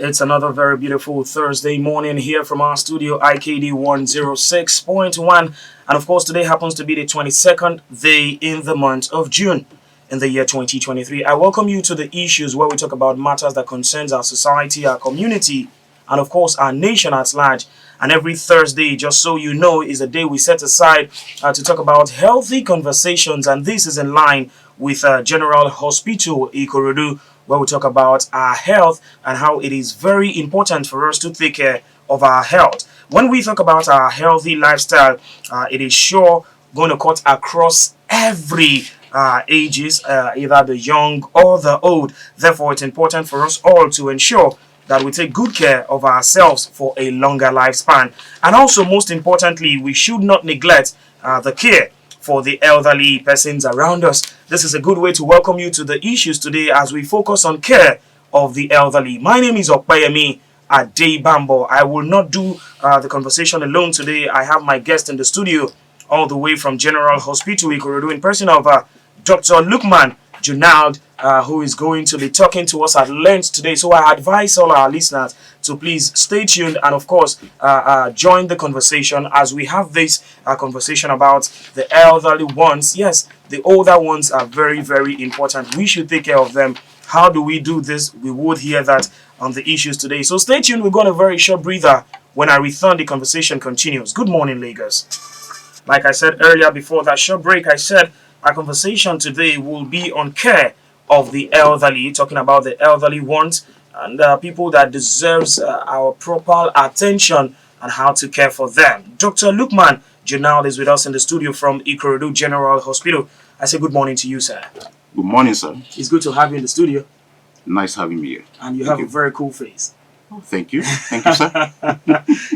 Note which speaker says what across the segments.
Speaker 1: It's another very beautiful Thursday morning here from our studio, IKD 106.1. And of course, today happens to be the 22nd day in the month of June in the year 2023. I welcome you to the issues where we talk about matters that concerns our society, our community, and of course, our nation at large. And every Thursday, just so you know, is a day we set aside to talk about healthy conversations. And this is in line with General Hospital Ikorodu, where we talk about our health and how it is very important for us to take care of our health. When we talk about our healthy lifestyle, it is sure going to cut across every ages, either the young or the old. Therefore, it's important for us all to ensure that we take good care of ourselves for a longer lifespan. And also, most importantly, we should not neglect the care for the elderly persons around us. This is a good way to welcome you to the issues today as we focus on care of the elderly. My name is Okpayemi Adebambo. I will not do the conversation alone today. I have my guest in the studio all the way from General Hospital Ikorodu in person of Dr. Lukman Junald, who is going to be talking to us at length today. So I advise all our listeners to please stay tuned and, of course, join the conversation as we have this conversation about the elderly ones. Yes, the older ones are very, very important. We should take care of them. How do we do this? We would hear that on the issues today. So stay tuned. We've got a very short breather. When I return, the conversation continues. Good morning, Lagos. Like I said earlier before that short break, I said our conversation today will be on care of the elderly, talking about the elderly ones and people that deserves our proper attention and how to care for them. Dr. Lukman Junald is with us in the studio from Ikorodu General Hospital. I say good morning to you, sir.
Speaker 2: Good morning, sir.
Speaker 1: It's good to have you in the studio.
Speaker 2: Nice having me here.
Speaker 1: And you have a very cool face.
Speaker 2: Thank you. Thank you, sir.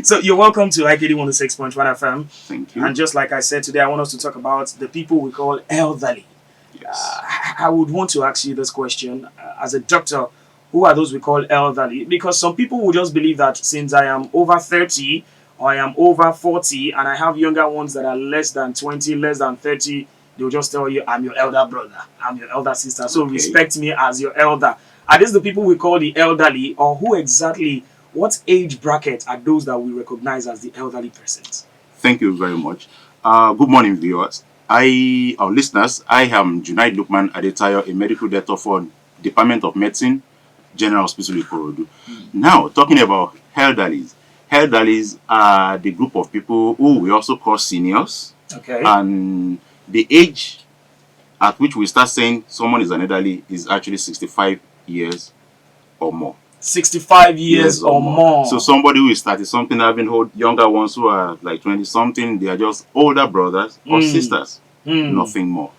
Speaker 1: So you're welcome to IKD 106.1 FM.
Speaker 2: Thank you.
Speaker 1: And just like I said today, I want us to talk about the people we call elderly.
Speaker 2: Yes.
Speaker 1: I would want to ask you this question as a doctor. Who are those we call elderly? Because some people will just believe that since I am over 30 or I am over 40 and I have younger ones that are less than 20, less than 30, they'll just tell you, I'm your elder brother, I'm your elder sister. So respect me as your elder. Are these the people we call the elderly, or who exactly, what age bracket are those that we recognize as the elderly persons?
Speaker 2: Thank you very much. Good morning, viewers. Our listeners, I am Junaid Lukman Adetayo, a medical doctor for Department of Medicine, General Hospital Ikorodu. Now, talking about elderlies. Elderlies are the group of people who we also call seniors.
Speaker 1: Okay.
Speaker 2: And the age at which we start saying someone is an elderly is actually 65 years or more.
Speaker 1: 65 years or more.
Speaker 2: So somebody who is 30-something having younger ones who are like 20-something, they are just older brothers or sisters. Nothing more.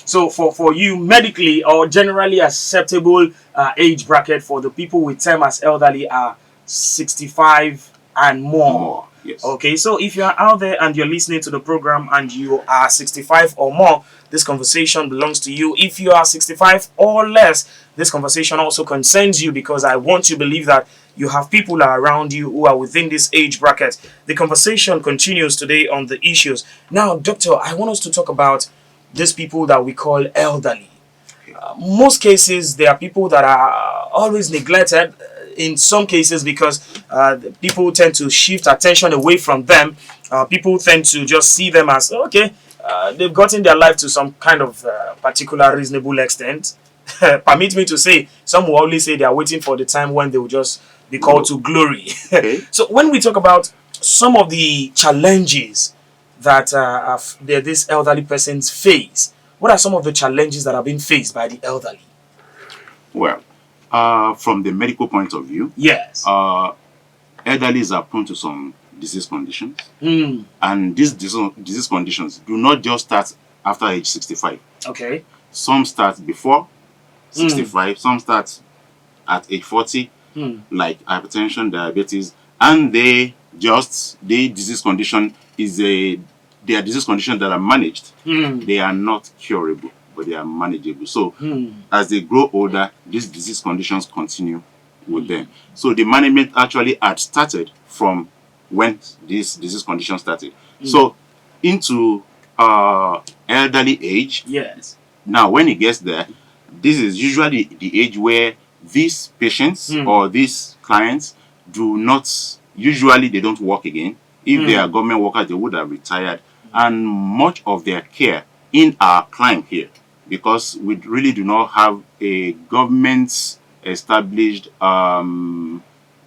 Speaker 1: So for you, medically or generally acceptable age bracket for the people we term as elderly are 65 and more.
Speaker 2: Yes.
Speaker 1: Okay, so if you are out there and you're listening to the program and you are 65 or more, this conversation belongs to you. If you are 65 or less, this conversation also concerns you, because I want you to believe that you have people around you who are within this age bracket. The conversation continues today on the issues. Now, doctor, I want us to talk about these people that we call elderly. Most cases, there are people that are always neglected. In some cases, because people tend to shift attention away from them. People tend to just see them as, okay, they've gotten their life to some kind of particular reasonable extent. Permit me to say, some will only say they are waiting for the time when they will just be called to glory.
Speaker 2: Okay.
Speaker 1: So when we talk about some of the challenges that these elderly persons face, what are some of the challenges that are being faced by the elderly?
Speaker 2: Well, from the medical point of view,
Speaker 1: yes,
Speaker 2: elderlies are prone to some disease conditions. And these disease conditions do not just start after age 65. Okay. Some start before 65, some start at age 40, like hypertension, diabetes, and they disease condition is they are disease conditions that are managed. They are not curable, but they are manageable. So as they grow older, these disease conditions continue with them. So the management actually had started from when this disease condition started. So into elderly age.
Speaker 1: Yes.
Speaker 2: Now, when it gets there, this is usually the age where these patients or these clients do not, usually they don't work again. If they are government workers, they would have retired. And much of their care in our client here, because we really do not have a government established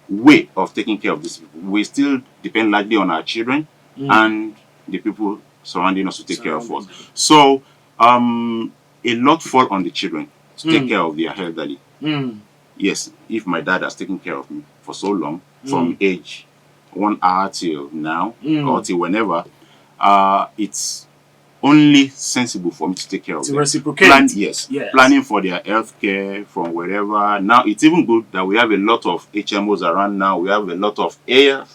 Speaker 2: way of taking care of these people. We still depend largely on our children and the people surrounding us to take care of us. So a lot fall on the children to take care of their elderly. Yes, if my dad has taken care of me for so long, from age 1 hour till now, or till whenever, it's only sensible for me to take care of them.
Speaker 1: Reciprocate.
Speaker 2: Yes. Planning for their health care from wherever. Now, it's even good that we have a lot of HMOs around now. We have a lot of air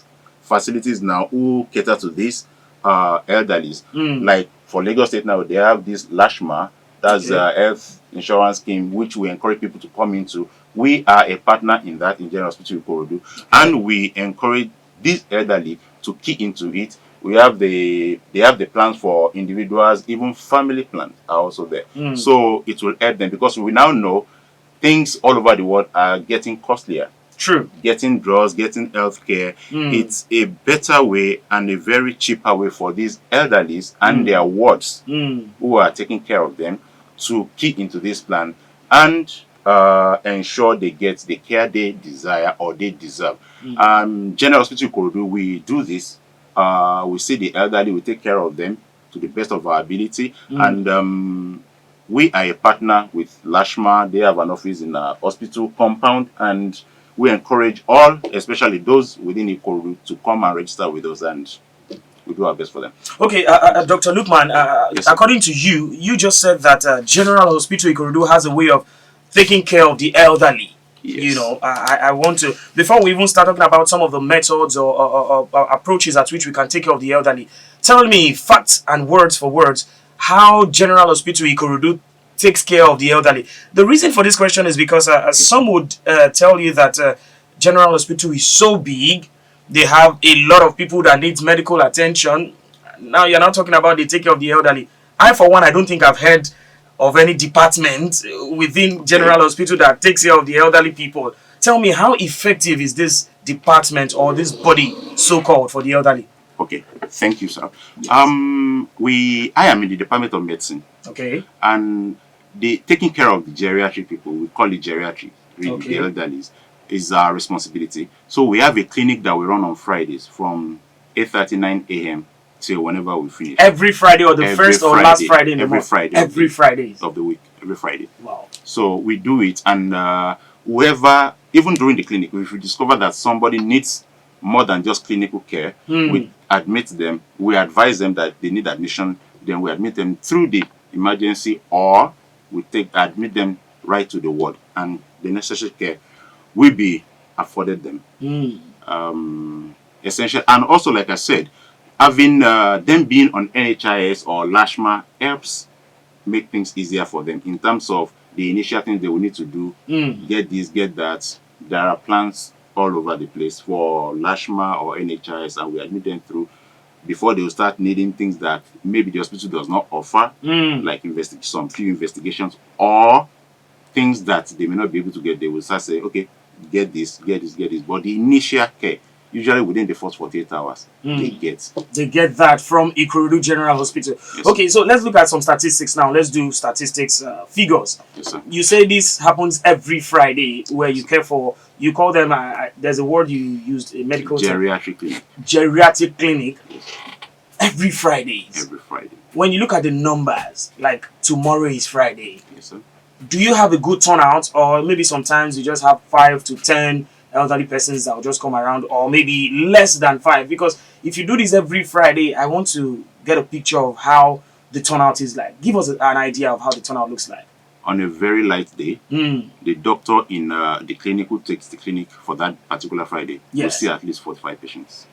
Speaker 2: facilities now who cater to these elderlies. Like for Lagos State now, they have this LASHMA, that's a health insurance scheme, which we encourage people to come into. We are a partner in that in General Hospital Ikorodu, and we encourage these elderly to key into it. They have the plans for individuals, even family plans are also there. So it will help them, because we now know things all over the world are getting costlier.
Speaker 1: True.
Speaker 2: Getting drugs, getting health care. It's a better way and a very cheaper way for these elderlies and their wards who are taking care of them to key into this plan and ensure they get the care they desire or they deserve. General Hospital Ikorodu, we do this. We see the elderly, we take care of them to the best of our ability. And we are a partner with LASHMA. They have an office in a hospital compound, and we encourage all, especially those within Ikorodu, to come and register with us, and we do our best for them.
Speaker 1: Okay, Dr. Lukman, yes, according to you, you just said that General Hospital Ikorodu has a way of taking care of the elderly. Yes. You know, I want to, before we even start talking about some of the methods or approaches at which we can take care of the elderly, tell me facts and words for words how General Hospital Ikorodu takes care of the elderly. The reason for this question is because some would tell you that General Hospital is so big, they have a lot of people that need medical attention. Now you're not talking about they take care of the elderly. I, for one, I don't think I've heard of any department within General Hospital that takes care of the elderly people. Tell me, how effective is this department or this body, so-called, for the elderly?
Speaker 2: Okay, thank you, sir. Yes. I am in the Department of Medicine.
Speaker 1: Okay.
Speaker 2: And taking care of the geriatric people, we call it geriatric, really, the elderly, is our responsibility. So we have a clinic that we run on Fridays from 8:39 a.m. till whenever we finish.
Speaker 1: Every Friday, or the first or last Friday in the month?
Speaker 2: Every Friday of the week. Every Friday.
Speaker 1: Wow.
Speaker 2: So we do it, and whoever, even during the clinic, if we discover that somebody needs more than just clinical care, we admit them, we advise them that they need admission, then we admit them through the emergency, or we admit them right to the ward, and the necessary care will be afforded them. Essential. And also, like I said, having them being on NHIS or LASHMA helps make things easier for them in terms of the initial things they will need to do. Get this, get that. There are plans all over the place for LASHMA or NHIS, and we admit them through before they will start needing things that maybe the hospital does not offer, like some few investigations, or things that they may not be able to get. They will start saying, okay, get this, get this, get this. But the initial care, usually within the first 48 hours, they get
Speaker 1: that from Ikorodu General Hospital. Yes. Okay, so let's look at some statistics now. Let's do statistics, figures.
Speaker 2: Yes, sir.
Speaker 1: You say this happens every Friday, where you care for, you call them, there's a word you used, a medical
Speaker 2: geriatric clinic.
Speaker 1: Geriatric clinic.
Speaker 2: Yes.
Speaker 1: Every Friday.
Speaker 2: Every Friday.
Speaker 1: When you look at the numbers, like tomorrow is Friday.
Speaker 2: Yes, sir.
Speaker 1: Do you have a good turnout, or maybe sometimes you just have 5 to 10 elderly persons that will just come around, or maybe less than 5? Because if you do this every Friday, I want to get a picture of how the turnout is like. Give us an idea of how the turnout looks like.
Speaker 2: On a very light day, the doctor in the clinic who takes the clinic for that particular Friday will see at least 45 patients.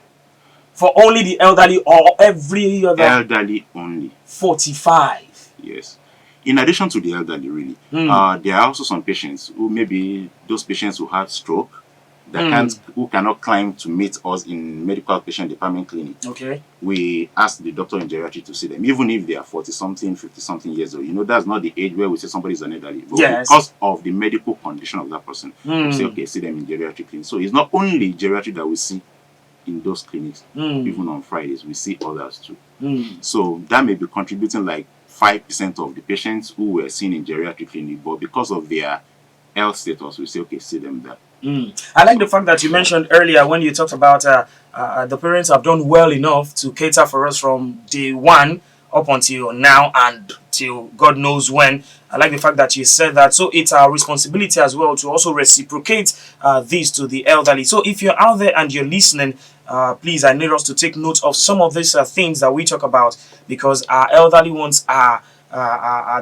Speaker 1: For only the elderly, or every other?
Speaker 2: Elderly only.
Speaker 1: 45.
Speaker 2: Yes. In addition to the elderly, really, there are also some patients who maybe those patients who have stroke. that who cannot climb to meet us in medical patient department clinic.
Speaker 1: Okay.
Speaker 2: We ask the doctor in geriatric to see them, even if they are 40-something, 50-something years old. You know, that's not the age where we say somebody is an elderly. But because of the medical condition of that person, we say, okay, see them in geriatric clinic. So it's not only geriatric that we see in those clinics. Even on Fridays, we see others too. So that may be contributing like 5% of the patients who were seen in geriatric clinic, but because of their health status, we say, okay, see them there.
Speaker 1: I like the fact that you mentioned earlier when you talked about the parents have done well enough to cater for us from day one up until now and till God knows when. I like the fact that you said that. So it's our responsibility as well to also reciprocate this to the elderly. So if you're out there and you're listening, please, I need us to take note of some of these things that we talk about, because our elderly ones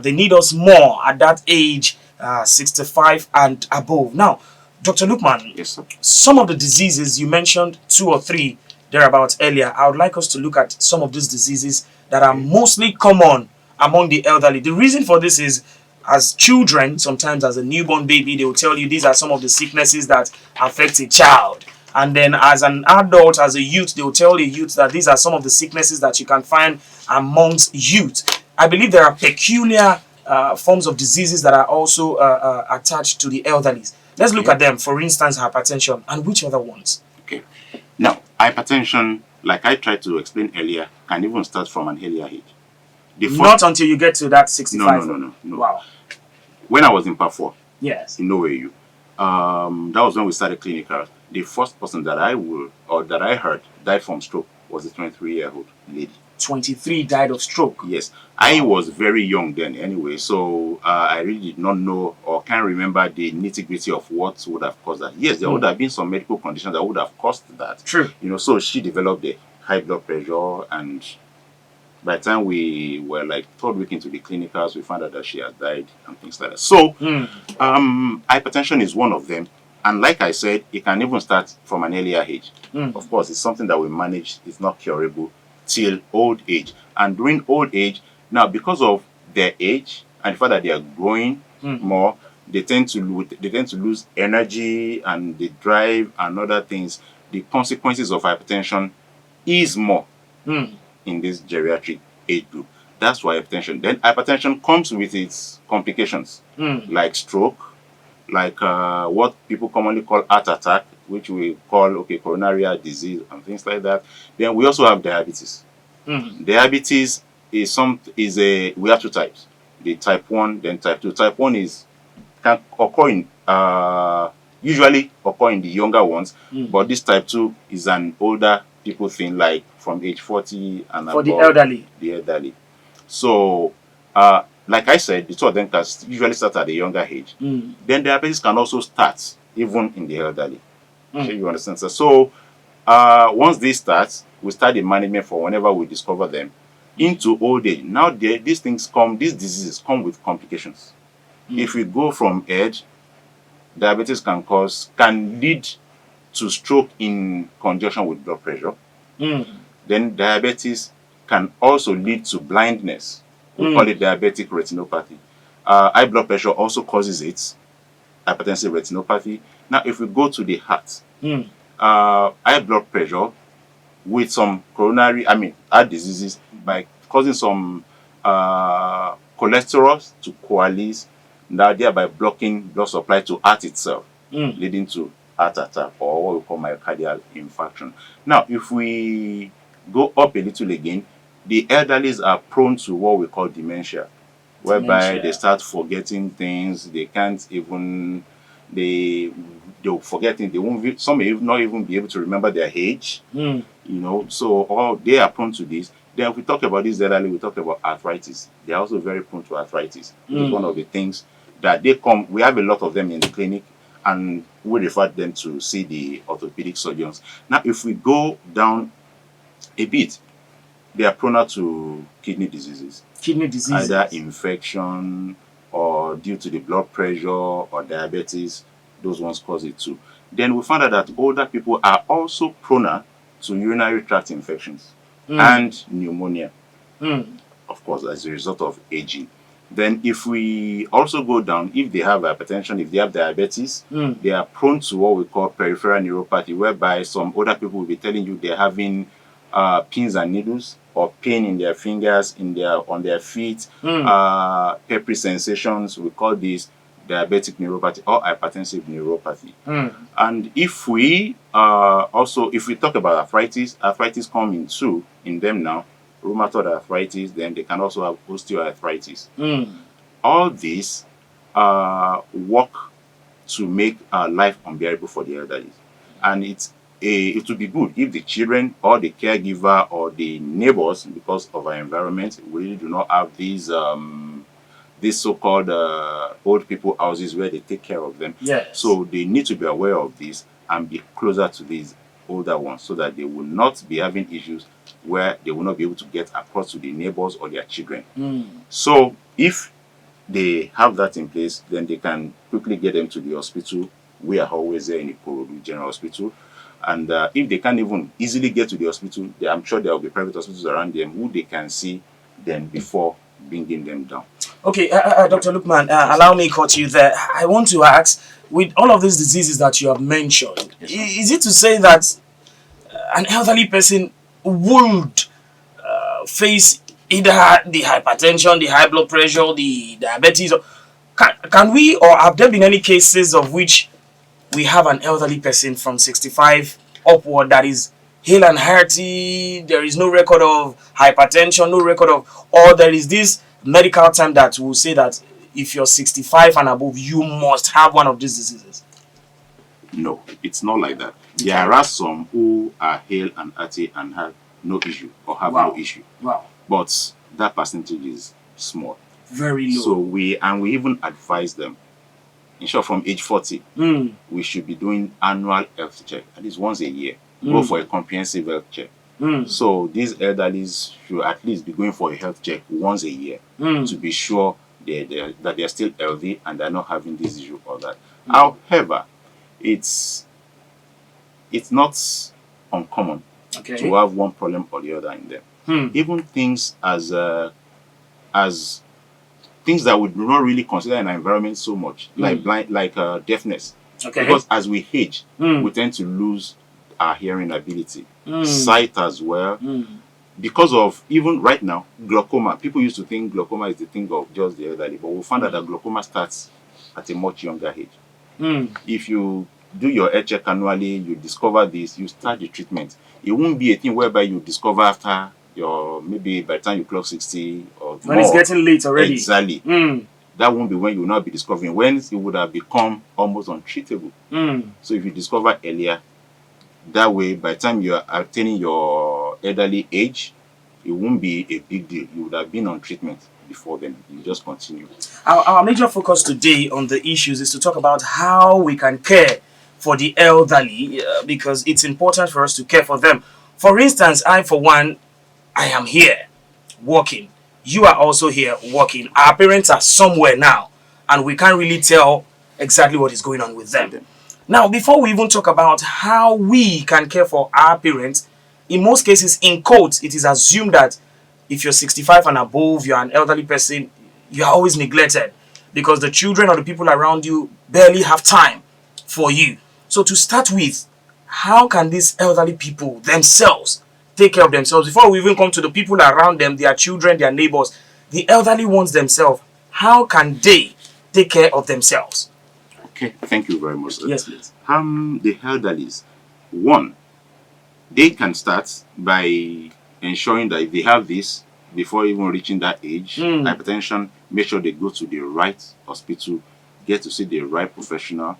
Speaker 1: they need us more at that age, 65 and above. Now, Dr. Lukman,
Speaker 2: yes, sir.
Speaker 1: Some of the diseases, you mentioned 2 or 3 thereabouts earlier. I would like us to look at some of these diseases that are mostly common among the elderly. The reason for this is, as children, sometimes as a newborn baby, they will tell you these are some of the sicknesses that affect a child. And then as an adult, as a youth, they will tell the youth that these are some of the sicknesses that you can find amongst youth. I believe there are peculiar forms of diseases that are also attached to the elderly. Let's look at them. For instance, hypertension, and which other ones?
Speaker 2: Okay. Now, hypertension, like I tried to explain earlier, can even start from an earlier age.
Speaker 1: Not until you get to that 65.
Speaker 2: No.
Speaker 1: Wow.
Speaker 2: When I was in Part 4,
Speaker 1: yes,
Speaker 2: in OAU, that was when we started clinical. The first person that I heard died from stroke was a 23-year-old lady.
Speaker 1: 23 died of stroke?
Speaker 2: Yes. I was very young then anyway, so I really did not know or can't remember the nitty-gritty of what would have caused that. Yes, there would have been some medical conditions that would have caused that.
Speaker 1: True.
Speaker 2: You know, so she developed a high blood pressure, and by the time we were like 3rd week into the clinicals, we found out that she had died and things like that. So, hypertension is one of them. And like I said, it can even start from an earlier age. Of course, it's something that we manage. It's not curable till old age. And during old age, now because of their age and the fact that they are growing more, they tend to lose energy and the drive and other things. The consequences of hypertension is more in this geriatric age group. That's why hypertension. Then hypertension comes with its complications, like stroke, like what people commonly call heart attack, which we call coronary heart disease and things like that. Then we also have diabetes. Diabetes we have 2 types: the type 1, then type 2. Type 1 can occur in usually occur in the younger ones, but this type 2 is an older people thing, like from age 40 and
Speaker 1: for
Speaker 2: above.
Speaker 1: The elderly.
Speaker 2: So like I said, the 2 of them can usually start at a younger age. Then diabetes can also start even in the elderly. Okay, you understand, sir? So once this starts, we start the management for whenever we discover them into old age. Now these diseases come with complications. If we go from age, diabetes can lead to stroke in conjunction with blood pressure. Then diabetes can also lead to blindness. We call it diabetic retinopathy. High blood pressure also causes it, hypertensive retinopathy. Now, if we go to the heart, high blood pressure with some heart diseases, by causing some cholesterol to coalesce, now thereby blocking blood supply to heart itself, leading to heart attack or what we call myocardial infarction. Now, if we go up a little again, the elderlies are prone to what we call dementia, whereby they start forgetting things. They can't even, they'll forget things. Some may not even be able to remember their age. You know, so they are prone to this. Then if we talk about this elderly, we talk about arthritis. They are also very prone to arthritis. It's one of the things that we have a lot of them in the clinic, and we refer them to see the orthopedic surgeons. Now, if we go down a bit, they are prone to kidney diseases. Either infection or due to the blood pressure or diabetes. Those ones cause it too. Then we found out that older people are also prone to urinary tract infections and pneumonia, of course, as a result of aging. Then if we also go down, if they have hypertension, if they have diabetes, they are prone to what we call peripheral neuropathy, whereby some older people will be telling you they're having pins and needles or pain in their fingers, on their feet, peppery sensations. We call this diabetic neuropathy or hypertensive neuropathy. And if we if we talk about arthritis come in them now, rheumatoid arthritis, then they can also have osteoarthritis. All these work to make life unbearable for the elderly. And it would be good if the children or the caregiver or the neighbors, because of our environment, we really do not have these so-called old people houses where they take care of them.
Speaker 1: Yes.
Speaker 2: So they need to be aware of this and be closer to these older ones so that they will not be having issues where they will not be able to get across to the neighbors or their children. So if they have that in place, then they can quickly get them to the hospital. We are always there in Ikorodu General Hospital. And if they can't even easily get to the hospital, I'm sure there will be private hospitals around them who they can see then before bringing them down.
Speaker 1: Okay, Dr. Lukman, allow me to cut you there. I want to ask, with all of these diseases that you have mentioned, is it to say that an elderly person would face either the hypertension, the high blood pressure, the diabetes? Or can we, or have there been any cases of which we have an elderly person from 65 upward that is hale and hearty, there is no record of hypertension, no record of, or there is this medical term that will say that if you're 65 and above, you must have one of these diseases?
Speaker 2: No, it's not like that. There are some who are hale and hearty and have no issue or have no issue. But that percentage is small.
Speaker 1: Very low.
Speaker 2: So we even advise them, in short, from age 40, we should be doing annual health check, at least once a year. Go for a comprehensive health check. So these elderlies should at least be going for a health check once a year to be sure that they're still healthy and they're not having this issue or that. However, it's not uncommon to have one problem or the other in them. Even things as things that we do not really consider in our environment so much, like deafness. Because as we age, we tend to lose our hearing ability, sight as well. Because of, even right now, glaucoma. People used to think glaucoma is the thing of just the elderly, but we found out that glaucoma starts at a much younger age. If you do your health check annually, you discover this, you start the treatment. It won't be a thing whereby you discover after maybe by the time you clock 60 or
Speaker 1: when
Speaker 2: more.
Speaker 1: It's getting late already.
Speaker 2: Exactly. That won't be when you will not be discovering, when it would have become almost untreatable. So if you discover earlier, that way, by the time you are attaining your elderly age, it won't be a big deal. You would have been on treatment before then. You just continue.
Speaker 1: Our major focus today on the issues is to talk about how we can care for the elderly, because it's important for us to care for them. For instance, I, for one, I am here working. You are also here working. Our parents are somewhere now, and we can't really tell exactly what is going on with them. Now, before we even talk about how we can care for our parents, in most cases, in quotes, it is assumed that if you're 65 and above, you're an elderly person, you are always neglected because the children or the people around you barely have time for you. So to start with, how can these elderly people themselves take care of themselves? Before we even come to the people around them, their children, their neighbors, the elderly ones themselves, how can they take care of themselves?
Speaker 2: Okay, thank you very much.
Speaker 1: Yes, please.
Speaker 2: The elderlies, one, they can start by ensuring that if they have this before even reaching that age, hypertension, make sure they go to the right hospital, get to see the right professional,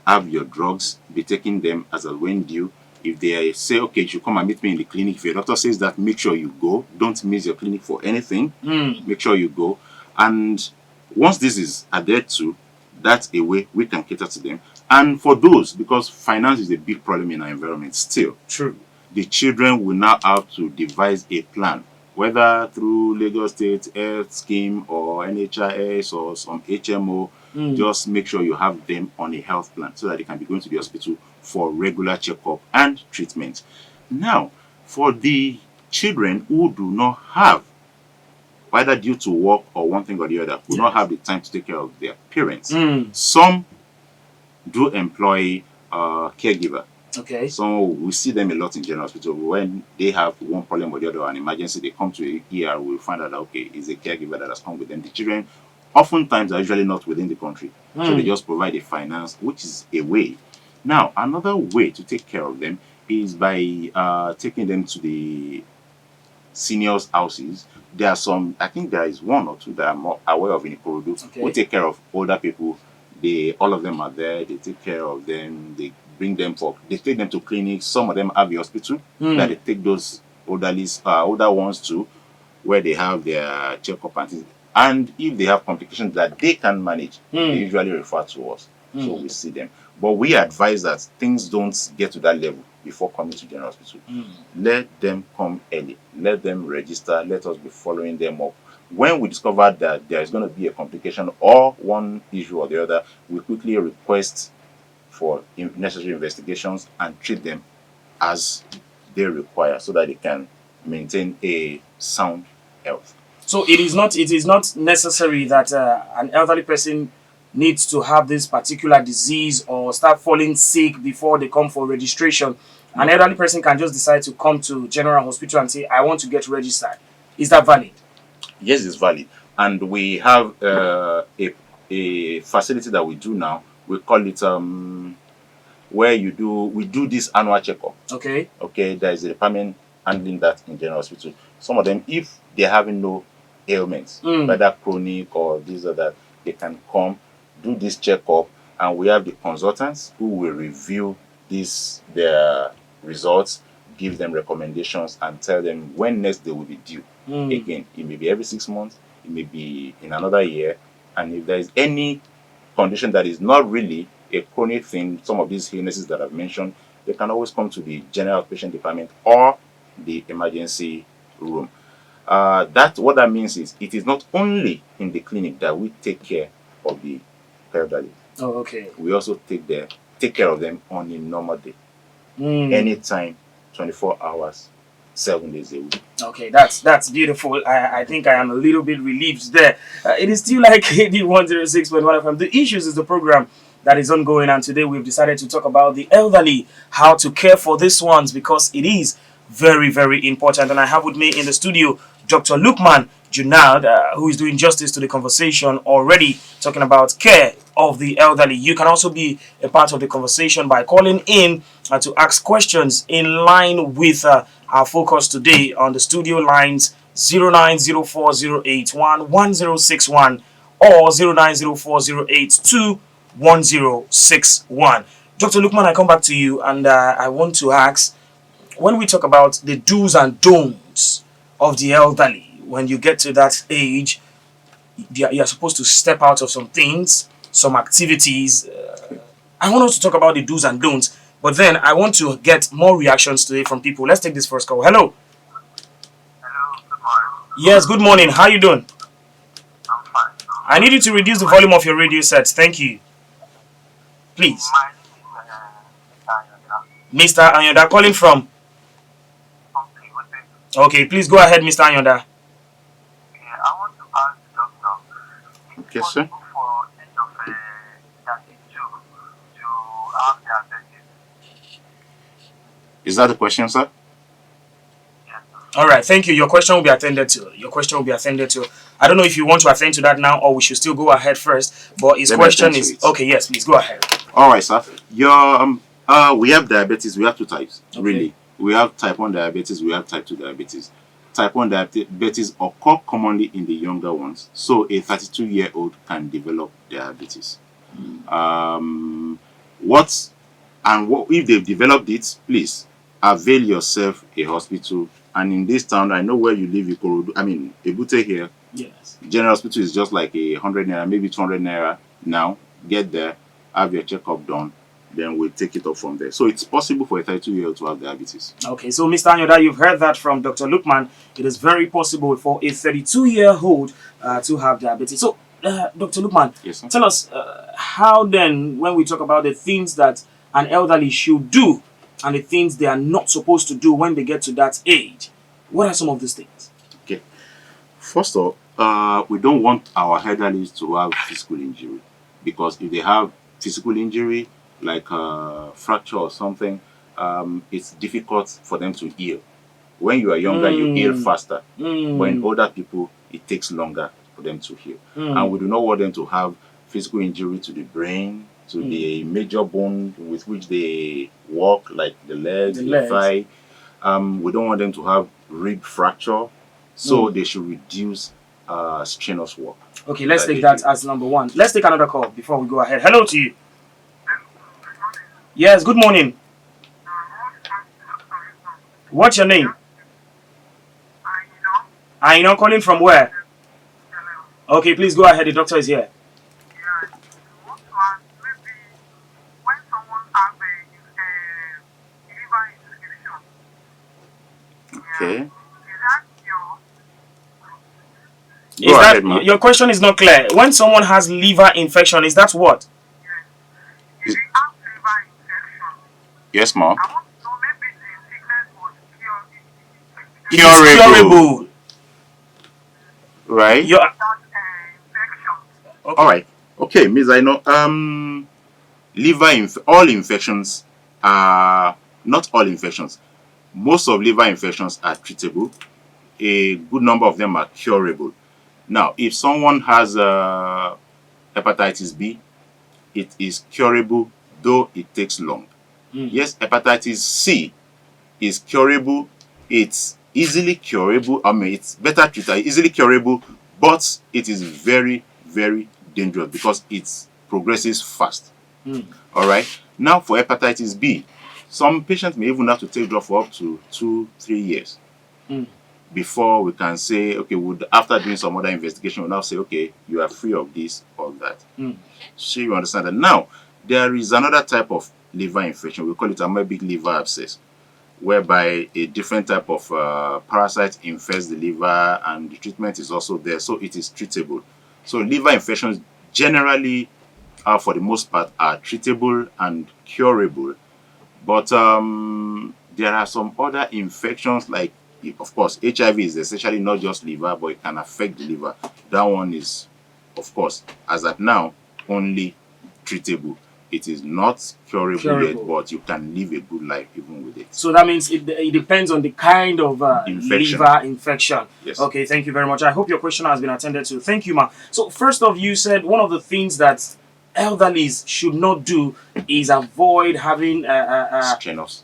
Speaker 2: have your drugs, be taking them as a when due. If they say, okay, you should come and meet me in the clinic, if your doctor says that, make sure you go. Don't miss your clinic for anything. Make sure you go. And once this is adhered to, that's a way we can cater to them. And for those, because finance is a big problem in our environment still.
Speaker 1: True.
Speaker 2: The children will now have to devise a plan, whether through Lagos State Health Scheme or NHIS or some HMO. Just make sure you have them on a health plan so that they can be going to the hospital for regular checkup and treatment. Now, for the children who do not have either due to work or one thing or the other, will not have the time to take care of their parents. Some do employ caregiver.
Speaker 1: Okay.
Speaker 2: So we see them a lot in general hospital. When they have one problem or the other, an emergency, they come to ER. We'll find out that, okay, it's a caregiver that has come with them. The children oftentimes are usually not within the country, so they just provide the finance, which is a way. Now, another way to take care of them is by taking them to the seniors' houses. There are some, I think there is one or two that I'm more aware of in Ikorodu.
Speaker 1: Okay.
Speaker 2: We take care of older people. All of them are there. They take care of them. They take them to clinics. Some of them have the hospital that they take those older ones to, where they have their checkup and things. And if they have complications that they can manage, they usually refer to us. So we see them. But we advise that things don't get to that level before coming to general hospital. Let them come early. Let them register. Let us be following them up. When we discover that there is going to be a complication or one issue or the other, we quickly request for necessary investigations and treat them as they require, so that they can maintain a sound health.
Speaker 1: So it is not necessary that an elderly person needs to have this particular disease or start falling sick before they come for registration. An elderly person can just decide to come to general hospital and say, I want to get registered. Is that valid?
Speaker 2: Yes, it's valid. And we have a facility that we do now. We call it where we do this annual checkup.
Speaker 1: Okay.
Speaker 2: Okay, there is a department handling that in general hospital. Some of them, if they're having no ailments, whether chronic or this or that, they can come, do this checkup, and we have the consultants who will review their results, give them recommendations, and tell them when next they will be due. Again, it may be every 6 months, it may be in another year, and if there is any condition that is not really a chronic thing, some of these illnesses that I've mentioned, they can always come to the general outpatient department or the emergency room. What that means is it is not only in the clinic that we take care of the elderly.
Speaker 1: Oh, okay.
Speaker 2: We also take care of them on a normal day, anytime, 24 hours, 7 days a week.
Speaker 1: Okay, that's beautiful. I think I am a little bit relieved there. It is still like KD 106.1 FM. The Issues is the program that is ongoing, and today we've decided to talk about the elderly, how to care for these ones, because it is very, very important. And I have with me in the studio Dr. Lukman Junad, who is doing justice to the conversation already, talking about care of the elderly. You can also be a part of the conversation by calling in to ask questions in line with our focus today on the studio lines 0904081161 or 0904082161. Dr. Lukman, I come back to you, and I want to ask, when we talk about the do's and don'ts of the elderly, when you get to that age, you're supposed to step out of some things, some activities. I want us to talk about the do's and don'ts, but then I want to get more reactions today from people. Let's take this first call. Hello.
Speaker 3: Hello, good morning.
Speaker 1: Yes, good morning. How are you doing?
Speaker 3: I'm fine.
Speaker 1: I need you to reduce the volume of your radio set. Thank you. Please.
Speaker 3: My name is
Speaker 1: Mr. Anyoda calling from? Okay, please go ahead, Mr. Anyoda.
Speaker 3: I want to ask the doctor,
Speaker 2: Okay, sir.
Speaker 3: for age of 32 to have diabetes.
Speaker 2: Is that the question, sir?
Speaker 3: Yes, sir.
Speaker 1: All right, thank you. Your question will be attended to. I don't know if you want to attend to that now or we should still go ahead first, but his question is... Okay, yes, please, go ahead.
Speaker 2: All right, sir. We have diabetes. We have two types, really. We have type 1 diabetes, we have type 2 diabetes. Type 1 diabetes occur commonly in the younger ones. So a 32-year-old can develop diabetes. If they've developed it, please avail yourself a hospital. And in this town, I know where you live, Ebute here.
Speaker 1: Yes.
Speaker 2: General hospital is just like 100 naira, maybe 200 naira now. Get there, have your checkup done. Then we'll take it up from there. So it's possible for a 32-year-old to have diabetes.
Speaker 1: Okay, so Mr. Anyoda, you've heard that from Dr. Lukman. It is very possible for a 32-year-old to have diabetes. So, Dr. Lukman,
Speaker 2: yes, sir?
Speaker 1: Tell us how then, when we talk about the things that an elderly should do and the things they are not supposed to do when they get to that age, what are some of these things?
Speaker 2: Okay. First of all, We don't want our elderly to have physical injury, because if they have physical injury like fracture or something, it's difficult for them to heal. When you are younger, you heal faster. But in older people, it takes longer for them to heal. And we do not want them to have physical injury to the brain, to the major bone with which they walk, like the legs, the thigh. We don't want them to have rib fracture. So they should reduce strenuous work.
Speaker 1: Okay, let's take that as number one. Let's take another call before we go ahead. Hello to you. Yes, good morning. What's your name? Aino, calling from where? Okay, please go ahead. The doctor is here.
Speaker 2: Okay.
Speaker 1: Is that your question is not clear? When someone has liver infection, is that what?
Speaker 3: If you have liver infection,
Speaker 2: Yes, ma'am.
Speaker 3: I want to know maybe the sickness was
Speaker 2: Curable. Right.
Speaker 3: that infection.
Speaker 2: Okay. All right. Okay, Miss Aino. All infections are not all infections. Most of liver infections are treatable. A good number of them are curable. Now, if someone has hepatitis B, it is curable, though it takes long. Yes, hepatitis C is curable. It's easily curable. I mean, it's better treated, easily curable, but it is very, very dangerous because it progresses fast. All right. Now, for hepatitis B, some patients may even have to take drug for up to 2-3 years before we can say, okay, after doing some other investigation, we'll now say, okay, you are free of this or that. So you understand that. Now, there is another type of liver infection. We call it amoebic liver abscess, whereby a different type of parasite infects the liver, and the treatment is also there, so it is treatable. So liver infections generally, for the most part, are treatable and curable. But there are some other infections, like, of course, HIV is essentially not just liver, but it can affect the liver. That one is, of course, as at now, only treatable. It is not curable yet, but you can live a good life even with it.
Speaker 1: So that means it depends on the kind of liver infection.
Speaker 2: Yes.
Speaker 1: Okay, thank you very much. I hope your question has been attended to. Thank you, ma. So first off, you said one of the things that elderlies should not do is avoid having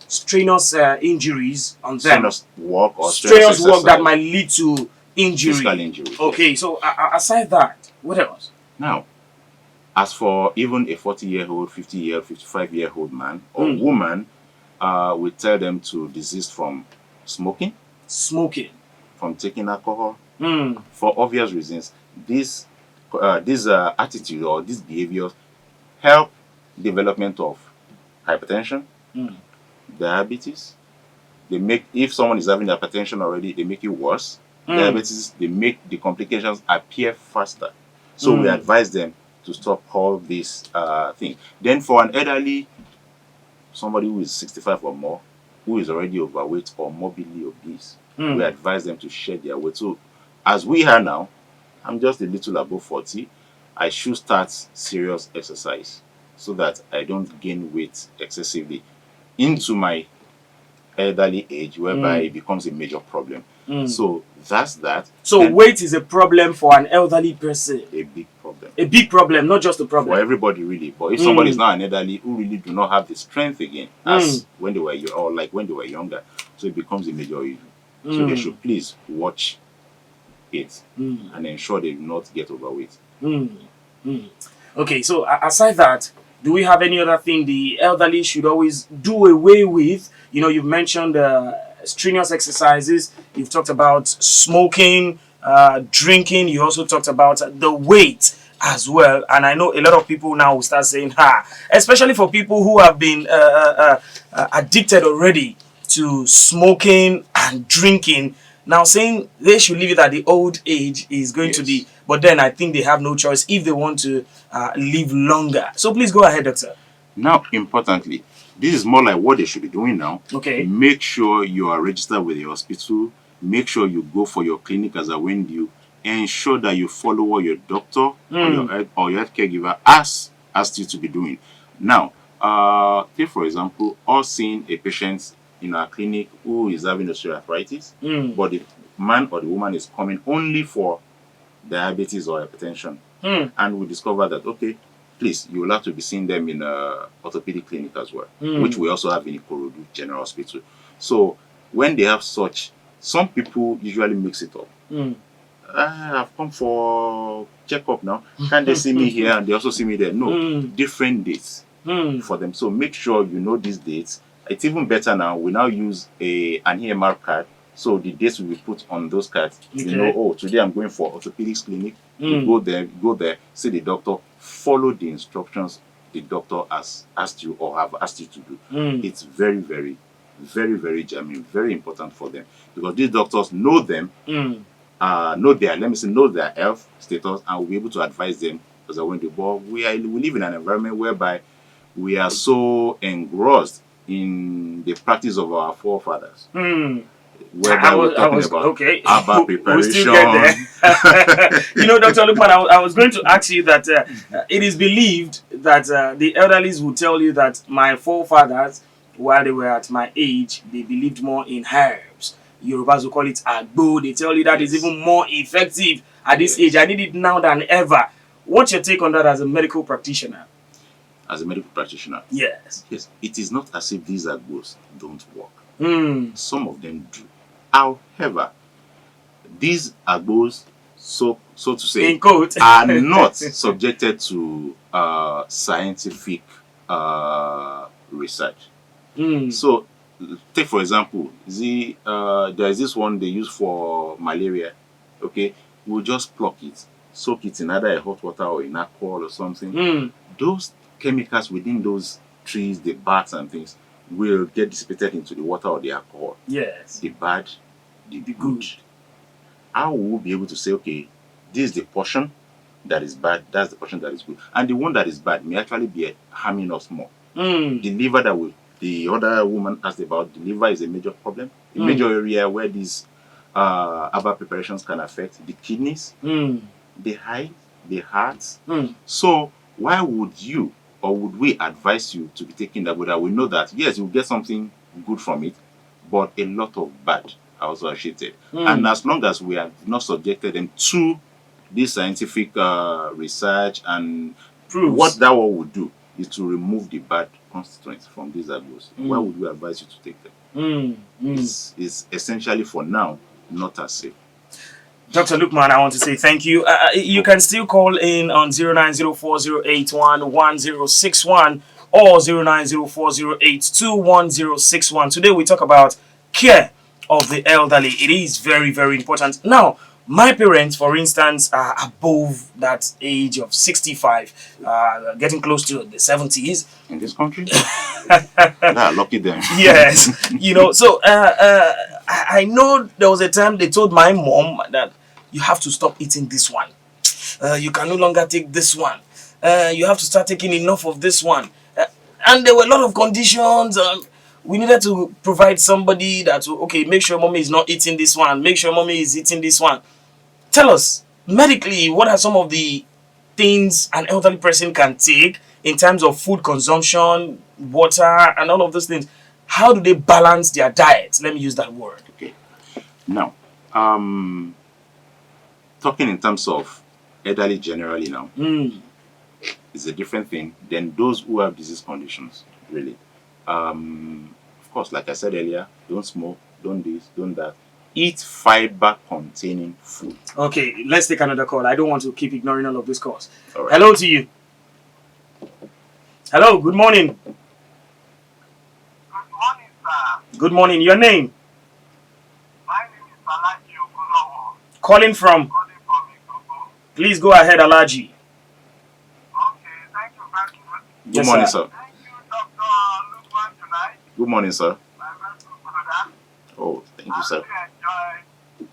Speaker 1: strenuous injuries on them.
Speaker 2: Strenuous work or
Speaker 1: strenuous work that might lead to injury.
Speaker 2: Physical injury.
Speaker 1: Okay, yes. So aside that, what else?
Speaker 2: Now, as for even a 40-year-old, 50-year, 55-year-old man or woman, we tell them to desist from smoking, from taking alcohol, for obvious reasons. This attitude or these behaviors help development of hypertension, diabetes. They make, if someone is having hypertension already, they make it worse. Diabetes, they make the complications appear faster. So we advise them to stop all these things. Then for an elderly, somebody who is 65 or more, who is already overweight or morbidly obese, we advise them to shed their weight. So as we are now, I'm just a little above 40, I should start serious exercise so that I don't gain weight excessively into my elderly age, whereby it becomes a major problem. So that's that.
Speaker 1: So and weight is a problem for an elderly person.
Speaker 2: A big problem.
Speaker 1: A big problem, not just a problem.
Speaker 2: For everybody, really. But if somebody is now an elderly who really do not have the strength again, as when they were or like when they were younger, so it becomes a major issue. So they should please watch it and ensure they do not get overweight.
Speaker 1: Okay, so aside that, do we have any other thing the elderly should always do away with? You know, you've mentioned strenuous exercises, you've talked about smoking, drinking, you also talked about the weight as well. And I know a lot of people now will start saying, especially for people who have been addicted already to smoking and drinking, now saying they should leave it at the old age is going to be, but then I think they have no choice if they want to live longer. So please go ahead, doctor.
Speaker 2: Now, importantly, this is more like what they should be doing now.
Speaker 1: Okay.
Speaker 2: Make sure you are registered with the hospital. Make sure you go for your clinic as I when you ensure that you follow what your doctor or your health caregiver asked you to be doing. Now, take for example, us seeing a patient in our clinic who is having osteoarthritis, but the man or the woman is coming only for diabetes or hypertension, and we discover that, okay, please, you will have to be seeing them in a orthopedic clinic as well, which we also have in Ikorodu General Hospital. So when they have such, some people usually mix it up. I've come for checkup now. Can they see me here and they also see me there? No, different dates for them. So make sure you know these dates. It's even better now. We now use an EMR card. So the dates will be put on those cards. You know, oh, today I'm going for orthopedics clinic. You go there, see the doctor, follow the instructions the doctor has asked you or have asked you to do. It's very, very, very, very germane, very important for them, because these doctors know them, know their health status, and will be able to advise them as they went to. But we live in an environment whereby we are so engrossed in the practice of our forefathers. Whereby we're talking about herbal preparation.
Speaker 1: We'll still get there. You know, Dr. Lukman, I was going to ask you that it is believed that the elderlies will tell you that my forefathers, while they were at my age, they believed more in herbs. Yorubas will call it agbo. They tell you that is even more effective at this age. I need it now than ever. What's your take on that as a medical practitioner?
Speaker 2: As a medical practitioner?
Speaker 1: Yes.
Speaker 2: Yes. It is not as if these agbos don't work. Some of them do. However, these agbos, so to say,
Speaker 1: in quote,
Speaker 2: are not subjected to scientific research. So, take for example, there is this one they use for malaria. Okay, we'll just pluck it, soak it in either a hot water or in alcohol or something. Those chemicals within those trees, the bats and things, will get dissipated into the water or the alcohol.
Speaker 1: Yes.
Speaker 2: The bad, the good. How will we be able to say, okay, this is the portion that is bad, that's the portion that is good, and the one that is bad may actually be harming us more. The liver the other woman asked about, the liver is a major problem, a major area where these herbal preparations can affect the kidneys, the eye, the heart. So why would you or would we advise you to be taking that? That we know that yes, you'll get something good from it, but a lot of bad are also associated. And as long as we have not subjected them to this scientific research and
Speaker 1: proofs,
Speaker 2: what that one would do is to remove the bad constituents from these agbos. Why would we advise you to take them? It's essentially for now not as safe.
Speaker 1: Dr. Lukman, I want to say thank you. You can still call in on 09040811061 or 09040821061. Today we talk about care of the elderly. It is very, very important. Now, my parents, for instance, are above that age of 65, getting close to the 70s.
Speaker 2: In this country? Yeah, lucky them.
Speaker 1: Yes. You know, so I know there was a time they told my mom that you have to stop eating this one. You can no longer take this one. You have to start taking enough of this one. And there were a lot of conditions. We needed to provide somebody that, okay, make sure mommy is not eating this one. Make sure mommy is eating this one. Tell us, medically, what are some of the things an elderly person can take in terms of food consumption, water, and all of those things? How do they balance their diet? Let me use that word.
Speaker 2: Okay. Now, talking in terms of elderly generally now, is a different thing than those who have disease conditions, really. Of course, like I said earlier, don't smoke, don't this, don't that. Eat fiber-containing food.
Speaker 1: Okay, let's take another call. I don't want to keep ignoring all of these calls.
Speaker 2: All right.
Speaker 1: Hello to you. Hello, good morning.
Speaker 3: Good morning, sir.
Speaker 1: Good morning. Your name?
Speaker 3: My name is Alaji Okunowo.
Speaker 1: Calling from?
Speaker 3: Calling from Ikogo.
Speaker 1: Please go ahead, Alaji.
Speaker 3: Okay, thank you very much.
Speaker 2: Good morning, sir.
Speaker 3: Thank you, Dr. Lukman, tonight.
Speaker 2: Good morning, sir.
Speaker 3: My very good brother.
Speaker 2: Oh, thank you, sir.
Speaker 3: I really enjoyed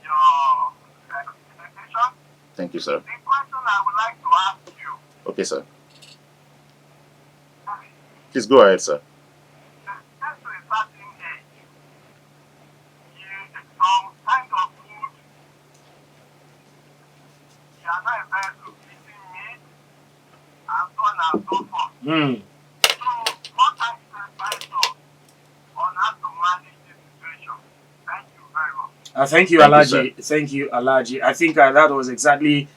Speaker 3: your presentation.
Speaker 2: Thank you, sir.
Speaker 3: The question I would like to ask you.
Speaker 2: Okay, sir. Please go ahead, sir.
Speaker 3: Just to a certain age, some kind of food are not advised to eating meat and so on and so forth. So, what are you advised on how to manage this situation? Thank you very much.
Speaker 1: Thank you, Alaji. Thank you, Alaji. I think that was exactly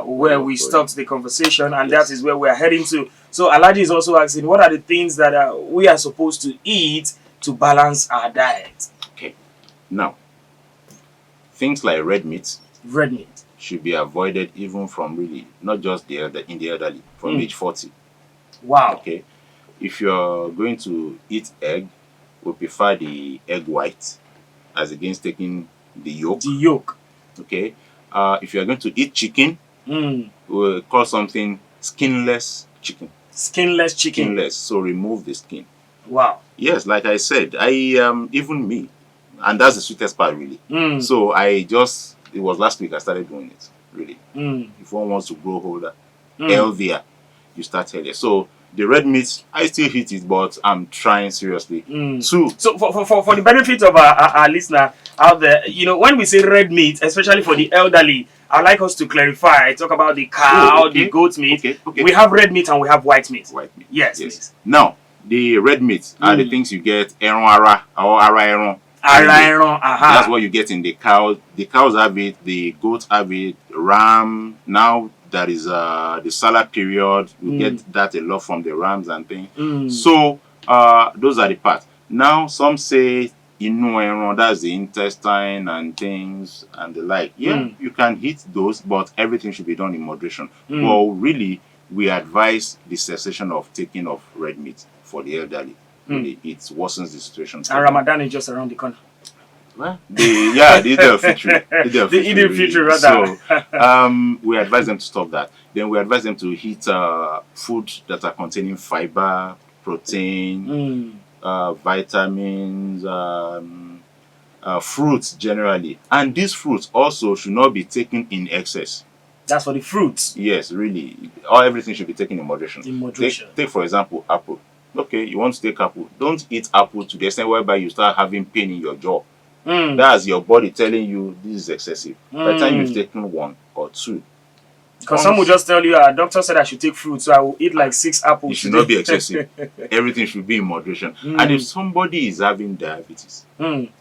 Speaker 1: where we stopped the conversation, and that is where we are heading to. So, Alaji is also asking, what are the things that we are supposed to eat to balance our diet?
Speaker 2: Okay. Now, things like red meat should be avoided, even from really not just in the elderly, from age 40.
Speaker 1: Wow.
Speaker 2: Okay. If you're going to eat egg, we prefer the egg white as against taking the yolk.
Speaker 1: The yolk.
Speaker 2: Okay. If you're going to eat chicken, we'll call something skinless chicken.
Speaker 1: Skinless chicken.
Speaker 2: Skinless. So remove the skin.
Speaker 1: Wow.
Speaker 2: Yes, like I said, even me, and that's the sweetest part, really. So it was last week I started doing it, really. If one wants to grow older, healthier, you start earlier. So the red meat, I still eat it, but I'm trying seriously.
Speaker 1: So for the benefit of our listener out there, when we say red meat, especially for the elderly, I'd like us to clarify, talk about the cow, the goat meat. Okay. We have red meat and we have white meat.
Speaker 2: White meat.
Speaker 1: Yes. Please.
Speaker 2: Now, the red meat are the things you get, eron ara or ara eron. That's what you get in the cow. The cows have it, the goats have it, ram. Now that is the salad period. You get that a lot from the rams and things. So those are the parts. Now some say inu eron, that's the intestine and things and the like. Yeah, you can eat those, but everything should be done in moderation. Well, really, we advise the cessation of taking of red meat for the elderly. Really, it worsens the situation.
Speaker 1: And Ramadan is just around the corner.
Speaker 2: Well, the Eid al-Fitr, rather. So we advise them to stop that. Then we advise them to eat food that are containing fiber, protein, vitamins, fruits generally. And these fruits also should not be taken in excess.
Speaker 1: That's for the fruits.
Speaker 2: Yes, really. Everything should be taken in moderation. Take for example, apple. Okay, you want to take apple. Don't eat apple to the extent whereby you start having pain in your jaw. That's your body telling you this is excessive. By the time you've taken one or two.
Speaker 1: Because some will just tell you, doctor said I should take fruit, so I will eat like 6 apples.
Speaker 2: It should not be excessive. Everything should be in moderation. And if somebody is having diabetes,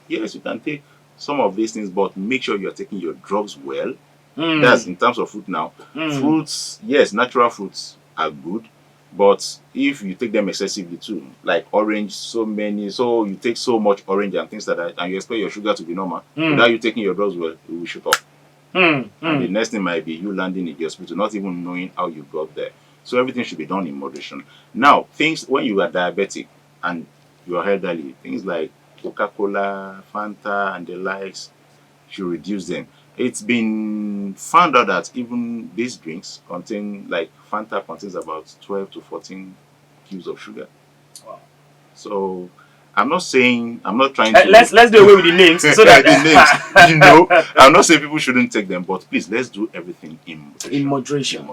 Speaker 2: yes, you can take some of these things, but make sure you're taking your drugs well. That's in terms of fruit now. Fruits, yes, natural fruits are good. But if you take them excessively too, like orange, so you take so much orange and things like that, and you expect your sugar to be normal, without you taking your drugs well, it will shoot up. And the next thing might be you landing in the hospital, not even knowing how you got there. So everything should be done in moderation. Now, things when you are diabetic and you are elderly, things like Coca-Cola, Fanta, and the likes, should reduce them. It's been found out that even these drinks contain, like Fanta contains about 12 to 14 cubes of sugar.
Speaker 1: Wow.
Speaker 2: So I'm not trying to
Speaker 1: let's do away with the names so that
Speaker 2: the names, I'm not saying people shouldn't take them, but please let's do everything in moderation.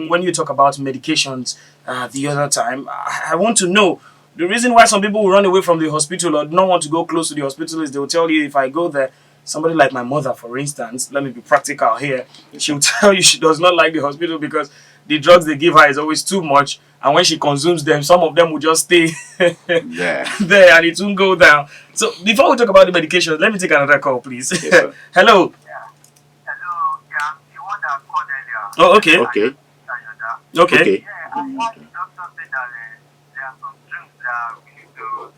Speaker 1: When you talk about medications the other time, I want to know the reason why some people will run away from the hospital or don't want to go close to the hospital is they will tell you, if I go there, somebody like my mother, for instance, let me be practical here, she will tell you she does not like the hospital because the drugs they give her is always too much, and when she consumes them, some of them will just stay there and it won't go down. So before we talk about the medication, let me take another call, please.
Speaker 2: Yes,
Speaker 1: Hello.
Speaker 3: Yeah. Hello. Yeah, the one that called earlier.
Speaker 1: Oh, okay.
Speaker 2: Okay.
Speaker 3: Yeah, I heard the doctor said that there are some drinks that we need to,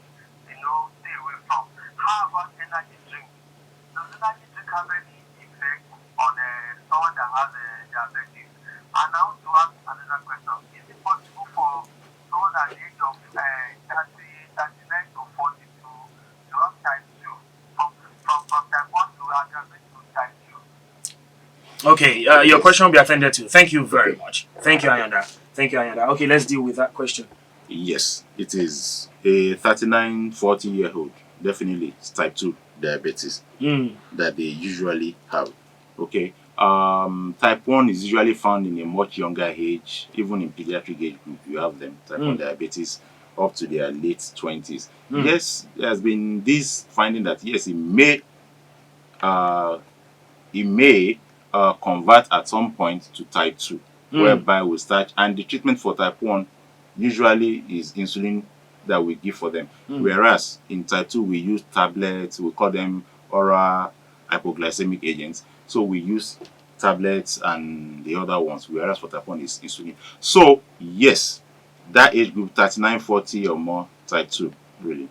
Speaker 3: stay away from. How about energy drink? Does energy drink have any effect on someone that has diabetes? And I want to ask another question. Is it possible for someone at the age of 39 to 42 to have type 2? From type 1 to diabetes to type 2?
Speaker 1: Okay, your question will be attended to. Thank you very much. Thank you, Ayanda. Okay, let's deal with that question.
Speaker 2: Yes, it is a 39, 40-year-old. Definitely, it's type 2 diabetes that they usually have. Okay. Type 1 is usually found in a much younger age, even in pediatric age group, you have them, type 1 diabetes, up to their late 20s. Yes, there has been this finding that, yes, it may convert at some point to type 2, whereby we start, and the treatment for type 1 usually is insulin that we give for them. Whereas in type 2, we use tablets, we call them oral hypoglycemic agents. So we use tablets and the other ones, whereas for type 1 is insulin. So, yes, that age group, 39, 40 or more, type 2, really.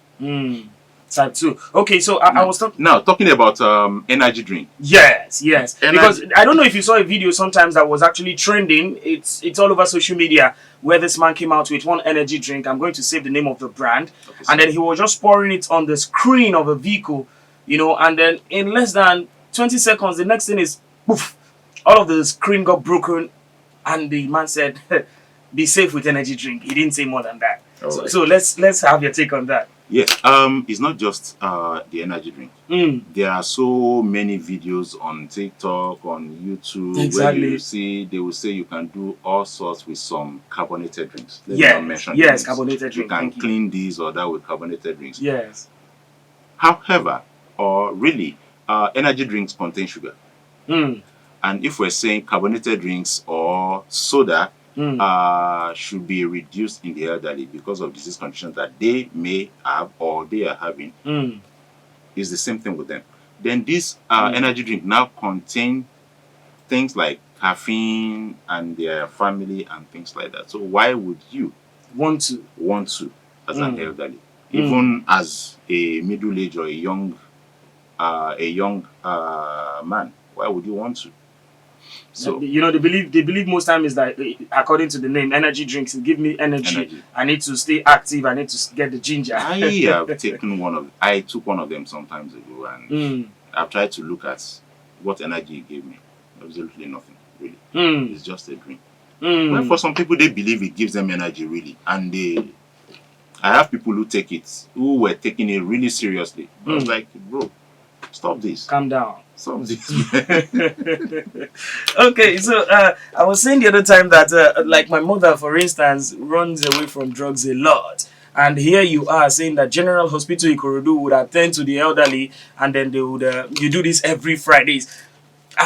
Speaker 1: Type 2. Okay, so I was
Speaker 2: talking about energy drink.
Speaker 1: Yes. Because I don't know if you saw a video sometimes that was actually trending. It's all over social media where this man came out with one energy drink. I'm going to save the name of the brand. Okay, and then he was just pouring it on the screen of a vehicle, and then in less than 20 seconds, the next thing is poof, all of the screen got broken, and the man said, "Be safe with energy drink." He didn't say more than that. So let's have your take on that.
Speaker 2: Yes, it's not just the energy drink. There are so many videos on TikTok, on YouTube, where they will say you can do all sorts with some carbonated drinks.
Speaker 1: Yes, carbonated drinks.
Speaker 2: You can clean this or that with carbonated drinks.
Speaker 1: Yes.
Speaker 2: However, or really, energy drinks contain sugar. And if we're saying carbonated drinks or soda, should be reduced in the elderly because of disease conditions that they may have or they are having, is the same thing with them. Then this energy drink now contain things like caffeine and their family and things like that. So why would you want to as an elderly, even as a middle age or a young man? Why would you want to?
Speaker 1: So they believe most time is that, according to the name, energy drinks give me energy. I need to stay active. I need to get the ginger.
Speaker 2: I took one of them some times ago, and I've tried to look at what energy it gave me. Absolutely nothing, really. It's just a drink. But for some people, they believe it gives them energy, really, and I have people who take it, who were taking it really seriously. I was like, bro, stop this.
Speaker 1: Calm down.
Speaker 2: Stop this.
Speaker 1: Okay, so I was saying the other time that, like my mother, for instance, runs away from drugs a lot. And here you are saying that General Hospital Ikorodu would attend to the elderly, and then they would you do this every Fridays.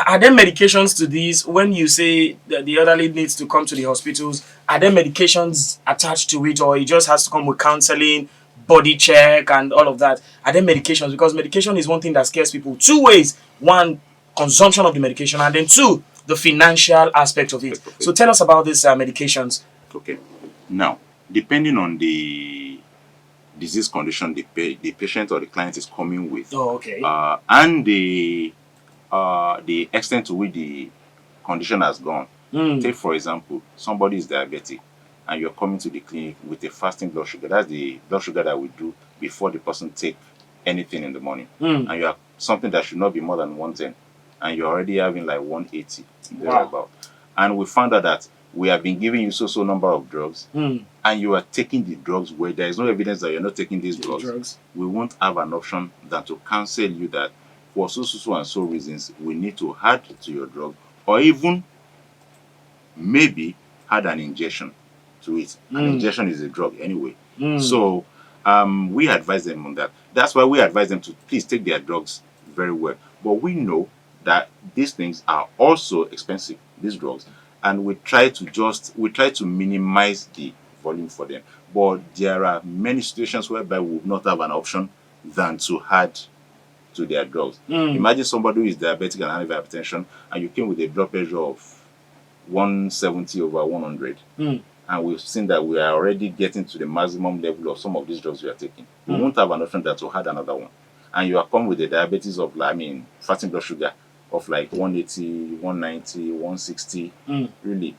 Speaker 1: Are there medications to these? When you say that the elderly needs to come to the hospitals, are there medications attached to it, or it just has to come with counseling, body check, and all of that? Are there medications? Because medication is one thing that scares people. Two ways: one, consumption of the medication, and then two, the financial aspect of it. Okay. So tell us about these medications.
Speaker 2: Okay. Now, depending on the disease condition the patient or the client is coming with, and the extent to which the condition has gone. Take, for example, somebody is diabetic and you're coming to the clinic with a fasting blood sugar. That's the blood sugar that we do before the person take anything in the morning. And you have something that should not be more than 110, and you're already having like 180 thereabout. And we found out that we have been giving you so number of drugs, and you are taking the drugs where there is no evidence that you're not taking these drugs. We won't have an option than to counsel you that for so and so reasons we need to add to your drug, or even maybe add an injection to it. An injection is a drug anyway. So we advise them on that. That's why we advise them to please take their drugs very well. But we know that these things are also expensive, these drugs, and we try to minimize the volume for them. But there are many situations whereby we would not have an option than to add to their drugs. Imagine somebody who is diabetic and having hypertension, and you came with a blood pressure of 170/100, and we've seen that we are already getting to the maximum level of some of these drugs we are taking. We won't have an option than to add another one. And you are come with the diabetes of, fasting blood sugar of like 180, 190, 160. Really,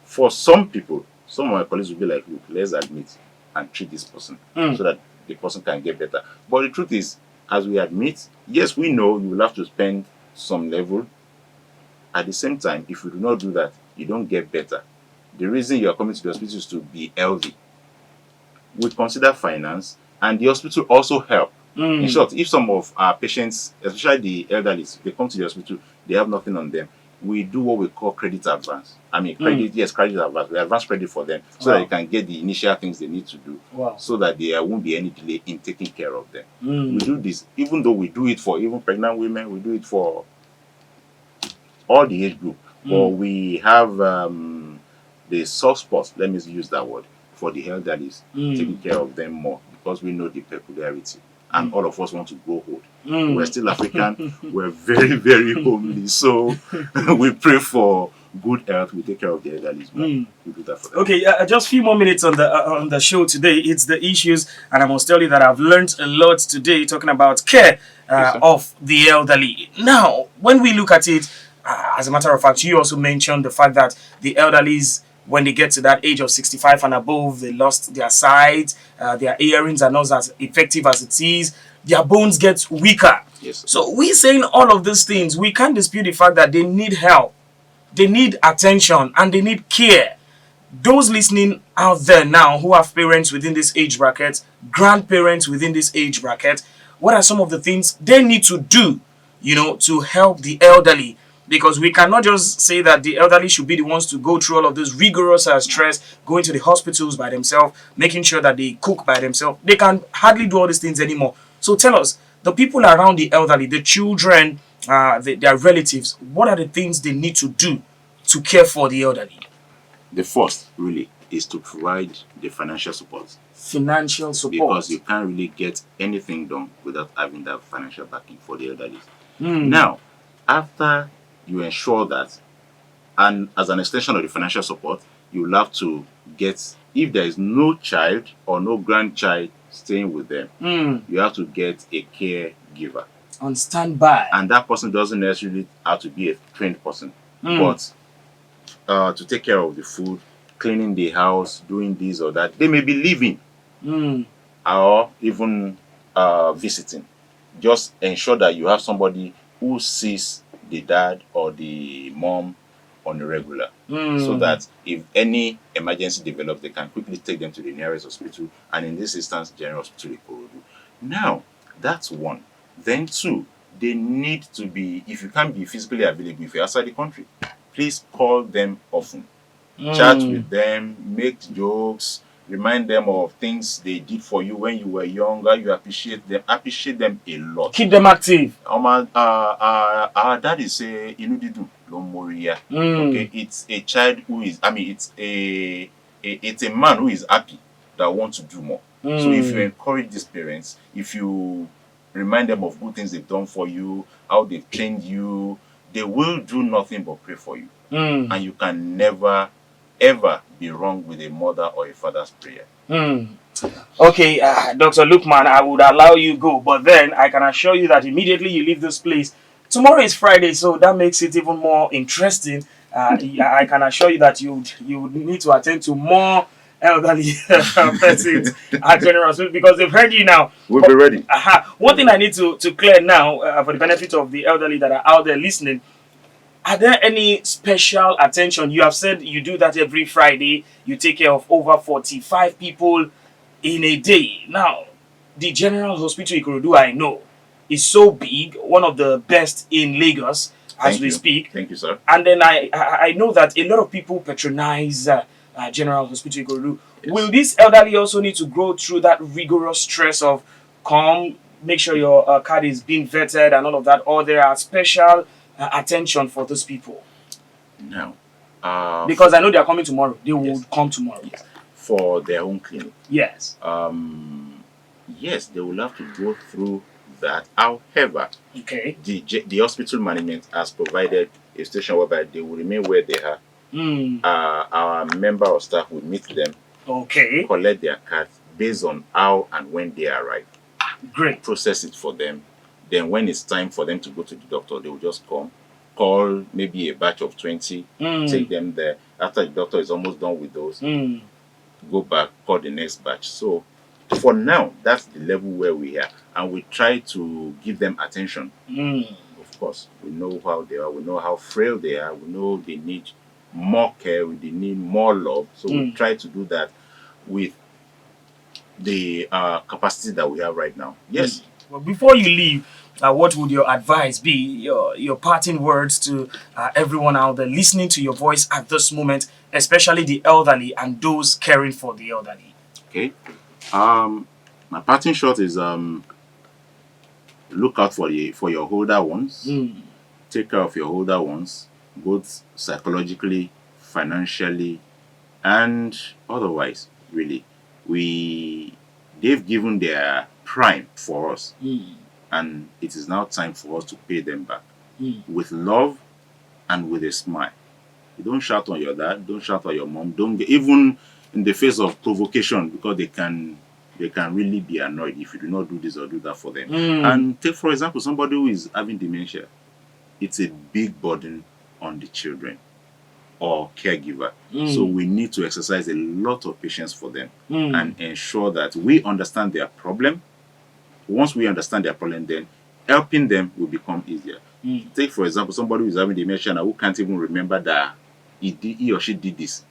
Speaker 2: for some people, some of my colleagues will be like, look, let's admit and treat this person so that the person can get better. But the truth is, as we admit, yes, we know you will have to spend some level. At the same time, if you do not do that, you don't get better. The reason you are coming to the hospital is to be healthy. We consider finance, and the hospital also help. In short, if some of our patients, especially the elderly, they come to the hospital, they have nothing on them, we do what we call credit advance. Credit advance. We advance credit for them so that they can get the initial things they need to do, so that there won't be any delay in taking care of them. We do this, even though we do it for even pregnant women, we do it for all the age group. But we have the soft spots, let me use that word, for the elderly, taking care of them more because we know the peculiarity. And all of us want to grow old. We're still African. We're very, very homely. So we pray for good health. We take care of the elderly. We do that for them.
Speaker 1: Okay, just a few more minutes on the show today. It's the issues, and I must tell you that I've learned a lot today talking about care of the elderly. Now, when we look at it, as a matter of fact, you also mentioned the fact that the elderlies, when they get to that age of 65 and above, they lost their sight, their hearings are not as effective as it is, their bones get weaker.
Speaker 2: Yes.
Speaker 1: So we saying all of these things, we can't dispute the fact that they need help, they need attention, and they need care. Those listening out there now who have parents within this age bracket, grandparents within this age bracket, what are some of the things they need to do, to help the elderly? Because we cannot just say that the elderly should be the ones to go through all of this rigorous stress, going to the hospitals by themselves, making sure that they cook by themselves. They can hardly do all these things anymore. So tell us, the people around the elderly, the children, their relatives, what are the things they need to do to care for the elderly?
Speaker 2: The first, really, is to provide the financial support.
Speaker 1: Financial support.
Speaker 2: Because you can't really get anything done without having that financial backing for the elderly. Now, after you ensure that, and as an extension of the financial support, you will have to get, if there is no child or no grandchild staying with them, you have to get a caregiver
Speaker 1: on standby.
Speaker 2: And that person doesn't necessarily have to be a trained person, but to take care of the food, cleaning the house, doing this or that. They may be living or even visiting. Just ensure that you have somebody who sees the dad or the mom on a regular, so that if any emergency develops, they can quickly take them to the nearest hospital, and in this instance, General Hospital Ikorodu. Now, that's one. Then two, they need to be, if you can't be physically available, if you're outside the country, please call them often. Chat with them, make jokes, remind them of things they did for you when you were younger. You appreciate them a lot.
Speaker 1: Keep them active.
Speaker 2: Our dad is Inudidu Lomoria. Okay, it's a child who is, it's a man who is happy that wants to do more. So if you encourage these parents, if you remind them of good things they've done for you, how they've trained you, they will do nothing but pray for you. And you can never ever be wrong with a mother or a father's prayer.
Speaker 1: Okay, Dr. Lukman, I would allow you go, but then I can assure you that immediately you leave this place, tomorrow is Friday, so that makes it even more interesting. I can assure you that you would need to attend to more elderly persons at General Hospital because they've heard you now.
Speaker 2: We'll be ready.
Speaker 1: One thing I need to clear now for the benefit of the elderly that are out there listening. Are there any special attention? You have said you do that every Friday. You take care of over 45 people in a day. Now, the General Hospital Ikorodu, I know, is so big, one of the best in Lagos as we speak.
Speaker 2: Thank you, sir.
Speaker 1: And then I know that a lot of people patronize General Hospital Ikorodu. Yes. Will this elderly also need to go through that rigorous stress of make sure your card is being vetted and all of that, or there are special attention for those people?
Speaker 2: No.
Speaker 1: Because I know they are coming tomorrow. They will come tomorrow.
Speaker 2: Yes. For their own clinic.
Speaker 1: Yes.
Speaker 2: Yes, they will have to go through that. However, the hospital management has provided a station whereby they will remain where they are. Our member of staff will meet them. Collect their cards based on how and when they arrive.
Speaker 1: Great.
Speaker 2: Process it for them. Then when it's time for them to go to the doctor, they will just come, call maybe a batch of 20, take them there. After the doctor is almost done with those, go back, call the next batch. So for now, that's the level where we are. And we try to give them attention. Of course, we know how they are. We know how frail they are. We know they need more care. They need more love. So we try to do that with the capacity that we have right now. Yes.
Speaker 1: Well, before you leave, what would your advice be, your parting words to everyone out there listening to your voice at this moment, especially the elderly and those caring for the elderly?
Speaker 2: Okay. My parting shot is look out for your older ones. Take care of your older ones. both psychologically, financially, and otherwise. Really, they've given their prime for us, and it is now time for us to pay them back with love and with a smile. You don't shout on your dad, don't shout on your mom, don't get, even in the face of provocation, because they can really be annoyed if you do not do this or do that for them. And take, for example, somebody who is having dementia. It's a big burden on the children or caregiver. So we need to exercise a lot of patience for them and ensure that we understand their problem. Once we understand their problem, then helping them will become easier. Take, for example, somebody who is having dementia and who can't even remember that he or she did this.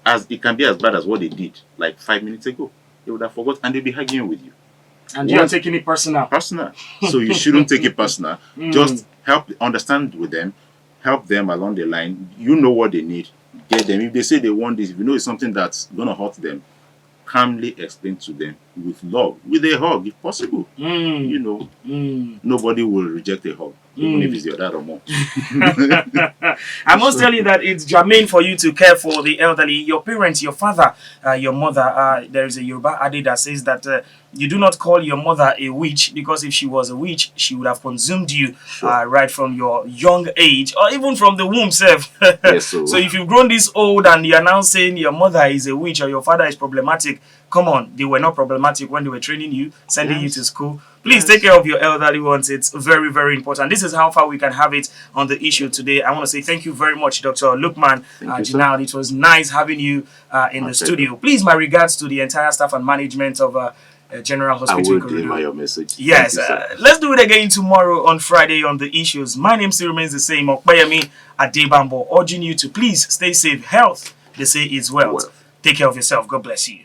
Speaker 2: As it can be as bad as what they did like 5 minutes ago. They would have forgot and they'll be arguing with you.
Speaker 1: And you're taking it personal.
Speaker 2: So you shouldn't take it personal. Just understand with them, help them along the line. You know what they need. Get them. If they say they want this, if you know it's something that's going to hurt them, calmly explain to them with love, with a hug if possible. You know, nobody will reject a hug, even if it's your dad or mom.
Speaker 1: I must tell you that it's germane for you to care for the elderly. Your parents, your father, your mother. There is a Yoruba adage that says that you do not call your mother a witch, because if she was a witch, she would have consumed you right from your young age, or even from the womb self.
Speaker 2: Yes, so
Speaker 1: if you've grown this old and you're now saying your mother is a witch or your father is problematic, come on, they were not problematic when they were training you, sending you to school. Please take care of your elderly ones. It's very, very important. This is how far we can have it on the issue today. I want to say thank you very much, Dr. Lukman Jinal. It was nice having you in the studio. Please, my regards to the entire staff and management of General Hospital.
Speaker 2: I will deliver your message.
Speaker 1: Yes, let's do it again tomorrow on Friday on the issues. My name still remains the same, Okpayemi Adebambo, urging you to please stay safe. Health, they say, is wealth. Take care of yourself. God bless you.